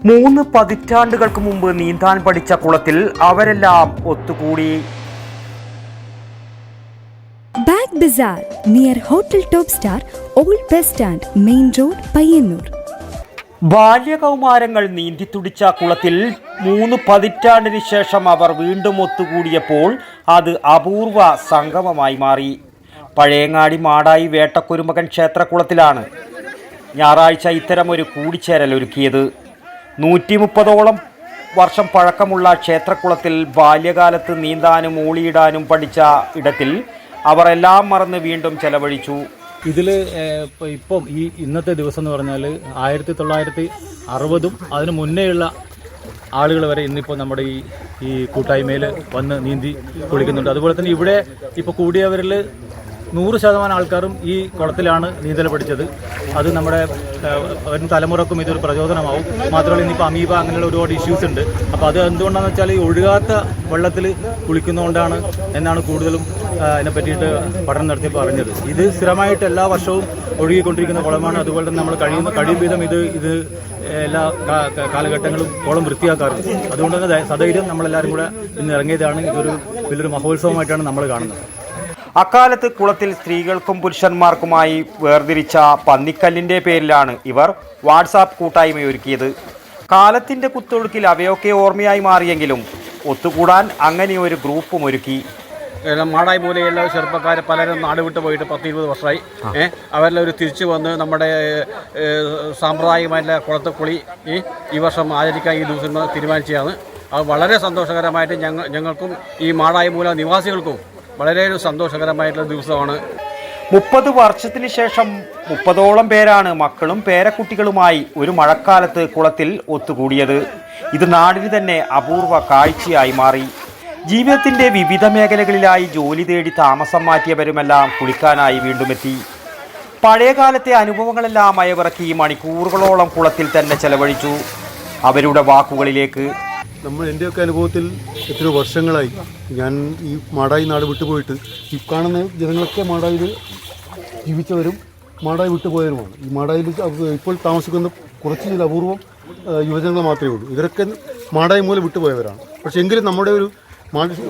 3 പതിറ്റാണ്ടുകൾക്ക് മുമ്പ് നീന്താൻ പഠിച്ച കുളത്തിൽ അവരെല്ലാം ഒത്തുകൂടി. Bag bazaar near hotel top star, old bus stand, main road, Payyanur. ബാല്യകൗമാരങ്ങൾ നീന്തിത്തുടിച്ച കുളത്തിൽ 3 പതിറ്റാണ്ടിന് ശേഷം അവർ വീണ്ടും ഒത്തുകൂടിയപ്പോൾ അത് അപൂർവ സംഗമമായി മാറി. പഴയങ്ങാടി മാടായി വേട്ടക്കുരുമകൻ ക്ഷേത്രക്കുളത്തിലാണ് ഞായറാഴ്ച ഇത്തരമൊരു കൂടിച്ചേരൽ ഒരുക്കിയത്. 130ഓളം വർഷം പഴക്കമുള്ള ക്ഷേത്രക്കുളത്തിൽ ബാല്യകാലത്ത് നീന്താനും ഓളിയിടാനും പഠിച്ച ഇടത്തിൽ അവർ എല്ലാം മറന്ന് വീണ്ടും ചെലവഴിച്ചു. ഇതിൽ ഇപ്പം ഇന്നത്തെ ദിവസം എന്ന് പറഞ്ഞാൽ 1960 അതിന് മുന്നേയുള്ള ആളുകൾ വരെ ഇന്നിപ്പോൾ നമ്മുടെ ഈ കൂട്ടായ്മയിൽ വന്ന് നീന്തി കുളിക്കുന്നുണ്ട്. അതുപോലെ തന്നെ ഇവിടെ ഇപ്പോൾ കൂടിയവരിൽ 100% ആൾക്കാരും ഈ കുളത്തിലാണ് നീന്തൽ പഠിച്ചത്. അത് നമ്മുടെ വരും തലമുറക്കും ഇതൊരു പ്രചോദനമാവും. മാത്രമല്ല ഇന്നിപ്പോൾ അമീബ അങ്ങനെയുള്ള ഒരുപാട് ഇഷ്യൂസ് ഉണ്ട്. അപ്പോൾ അത് എന്തുകൊണ്ടാണെന്ന് വെച്ചാൽ ഈ ഒഴുകാത്ത വെള്ളത്തിൽ കുളിക്കുന്നതുകൊണ്ടാണ് എന്നാണ് കൂടുതലും അതിനെ പറ്റിയിട്ട് പഠനം നടത്തിയപ്പോൾ അറിഞ്ഞത്. ഇത് സ്ഥിരമായിട്ട് എല്ലാ വർഷവും ഒഴുകിക്കൊണ്ടിരിക്കുന്ന കുളമാണ്. അതുപോലെ തന്നെ നമ്മൾ കഴിയും വിധം ഇത് എല്ലാ കാലഘട്ടങ്ങളും കുളം വൃത്തിയാക്കാറുണ്ട്. അതുകൊണ്ട് തന്നെ സധൈര്യം നമ്മളെല്ലാവരും കൂടെ ഇന്ന് ഇറങ്ങിയതാണ്. ഇതൊരു വലിയൊരു മഹോത്സവമായിട്ടാണ് നമ്മൾ കാണുന്നത്. അക്കാലത്ത് കുളത്തിൽ സ്ത്രീകൾക്കും പുരുഷന്മാർക്കുമായി വേർതിരിച്ച പന്നിക്കല്ലിൻ്റെ പേരിലാണ് ഇവർ വാട്സാപ്പ് കൂട്ടായ്മയൊരുക്കിയത്. കാലത്തിൻ്റെ കുത്തൊഴുക്കിൽ അവയൊക്കെ ഓർമ്മയായി മാറിയെങ്കിലും ഒത്തുകൂടാൻ അങ്ങനെ ഒരു ഗ്രൂപ്പും ഒരുക്കി. മാടായി മൂലയുള്ള ചെറുപ്പക്കാർ പലരും നാട് വിട്ട് പോയിട്ട് 10-20 വർഷമായി. അവരെല്ലാം തിരിച്ചു വന്ന് നമ്മുടെ സാമ്പ്രദായികമായിട്ടുള്ള കുളത്തുകുളി ഈ വർഷം ആചരിക്കാൻ ഈ ദിവസം തീരുമാനിച്ചതാണ്. അത് വളരെ സന്തോഷകരമായിട്ട് ഞങ്ങൾക്കും ഈ മാടായി മൂല നിവാസികൾക്കും വളരെ ഒരു സന്തോഷകരമായിട്ടുള്ള ദിവസമാണ്. 30 വർഷത്തിന് ശേഷം 30ഓളം പേരാണ് മക്കളും പേരക്കുട്ടികളുമായി ഒരു മഴക്കാലത്ത് കുളത്തിൽ ഒത്തുകൂടിയത്. ഇത് നാടിന് തന്നെ അപൂർവ കാഴ്ചയായി മാറി. ജീവിതത്തിൻ്റെ വിവിധ മേഖലകളിലായി ജോലി തേടി താമസം മാറ്റിയവരുമെല്ലാം കുളിക്കാനായി വീണ്ടും എത്തി. പഴയകാലത്തെ അനുഭവങ്ങളെല്ലാം അയവിറക്കി മണിക്കൂറുകളോളം കുളത്തിൽ തന്നെ ചെലവഴിച്ചു. അവരുടെ വാക്കുകളിലേക്ക്: എൻ്റെയൊക്കെ അനുഭവത്തിൽ എത്രയോ വർഷങ്ങളായി ഞാൻ ഈ മാടായി നാട് വിട്ടുപോയിട്ട് ഈ കാണുന്ന ജനങ്ങളൊക്കെ മാടായിൽ ജീവിച്ചവരും മാടായി വിട്ടുപോയവരുമാണ്. ഈ മാടായിൽ ഇപ്പോൾ താമസിക്കുന്ന കുറച്ച് ചില അപൂർവം യുവജനങ്ങൾ മാത്രമേ ഉള്ളൂ. ഇവരൊക്കെ മാടായി മൂലം വിട്ടുപോയവരാണ്. പക്ഷേ എങ്കിലും നമ്മുടെ ഒരു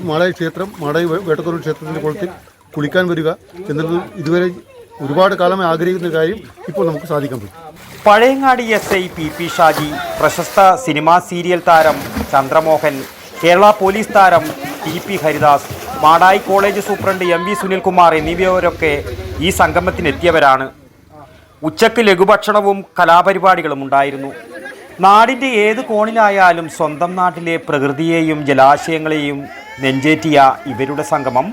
മാടായി ക്ഷേത്രം, മാടായി വേട്ടക്കുരു ക്ഷേത്രത്തിൻ്റെ കുളത്തിൽ കുളിക്കാൻ വരിക എന്നുള്ളത് ഇതുവരെ ഒരുപാട് കാലമായി ആഗ്രഹിക്കുന്ന കാര്യം ഇപ്പോൾ നമുക്ക് സാധിക്കാൻ പറ്റും. പഴയങ്ങാടി SI PP ഷാജി, പ്രശസ്ത സിനിമാ സീരിയൽ താരം ചന്ദ്രമോഹൻ, കേരള പോലീസ് താരം TP Haridas, Madayi college superintendent MV Sunilkumar എന്നിവരൊക്കെ ഈ സംഗമത്തിനെത്തിയവരാണ്. ഉച്ചയ്ക്ക് ലഘുഭക്ഷണവും കലാപരിപാടികളും ഉണ്ടായിരുന്നു. നാടിൻ്റെ ഏത് കോണിലായാലും സ്വന്തം നാട്ടിലെ പ്രകൃതിയെയും ജലാശയങ്ങളെയും നെഞ്ചേറ്റിയ ഇവരുടെ സംഗമം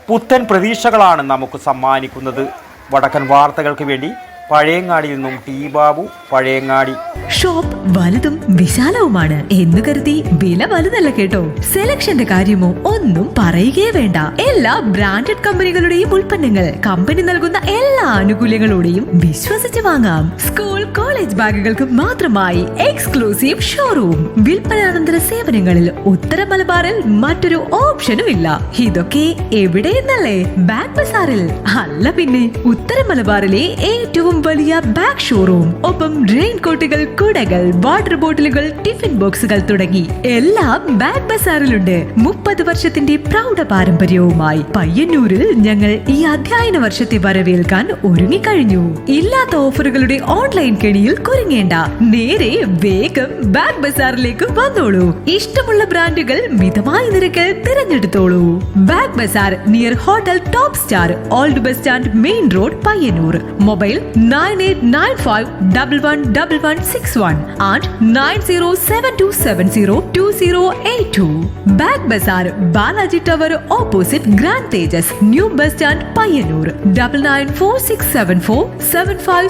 പുത്തൻ പ്രതീക്ഷകളാണ് നമുക്ക് സമ്മാനിക്കുന്നത്. വടക്കൻ വാർത്തകൾക്ക് വേണ്ടി പഴയങ്ങാടിയിൽ നിന്നും ടി ബാബു, പഴയങ്ങാടി. ഷോപ്പ് വലുതും വിശാലവുമാണ് എന്ന് കരുതി വില വലുതല്ല കേട്ടോ. സെലക്ഷന്റെ കാര്യമോ ഒന്നും പറയുകയേ വേണ്ട. എല്ലാ ബ്രാൻഡഡ് കമ്പനികളുടെയും ഉൽപ്പന്നങ്ങൾ കമ്പനി നൽകുന്ന എല്ലാ ആനുകൂല്യങ്ങളോടെയും വിശ്വസിച്ച് വാങ്ങാം. സ്കൂൾ കോളേജ് ബാഗുകൾക്ക് മാത്രമായി എക്സ്ക്ലൂസീവ് ഷോറൂം. വിൽപ്പനാനന്തര സേവനങ്ങളിൽ ഉത്തര മലബാറിൽ മറ്റൊരു ഓപ്ഷനും ഇല്ല. ഇതൊക്കെ എവിടെയെന്നല്ലേ? ബാഗ് ബസാറിൽ. അല്ല പിന്നെ, ഉത്തര മലബാറിലെ ഏറ്റവും വലിയ ബാഗ് ഷോറൂം. ഒപ്പം റെയിൻ കോട്ടുകൾ, കുടകൾ, വാട്ടർ ബോട്ടിലുകൾ, ടിഫിൻ ബോക്സുകൾ തുടങ്ങി എല്ലാം ബാഗ് ബസാറിലുണ്ട്. 30 വർഷത്തിന്റെ പ്രൗഢ പാരമ്പര്യവുമായി പയ്യന്നൂരിൽ ഞങ്ങൾ ഈ അധ്യയന വർഷത്തെ വരവേൽക്കാൻ ഒരുങ്ങിക്കഴിഞ്ഞു. ഇല്ലാത്ത ഓഫറുകളുടെ ഓൺലൈൻ കെണിയിൽ കുരുങ്ങേണ്ട. നേരെ വേഗം ബാഗ് ബസാറിലേക്ക് വന്നോളൂ. ഇഷ്ടമുള്ള ബ്രാൻഡുകൾ മിതമായ നിരക്കിൽ തിരഞ്ഞെടുത്തോളൂ. Bag bazaar near hotel top star, old bus stand, main road, Payyanur. Mobile 9895111161 and 9072702082. Bag Bazaar, Balaji Tower opposite Grand Tejas, New Bus Stand, Payyanur. 99467475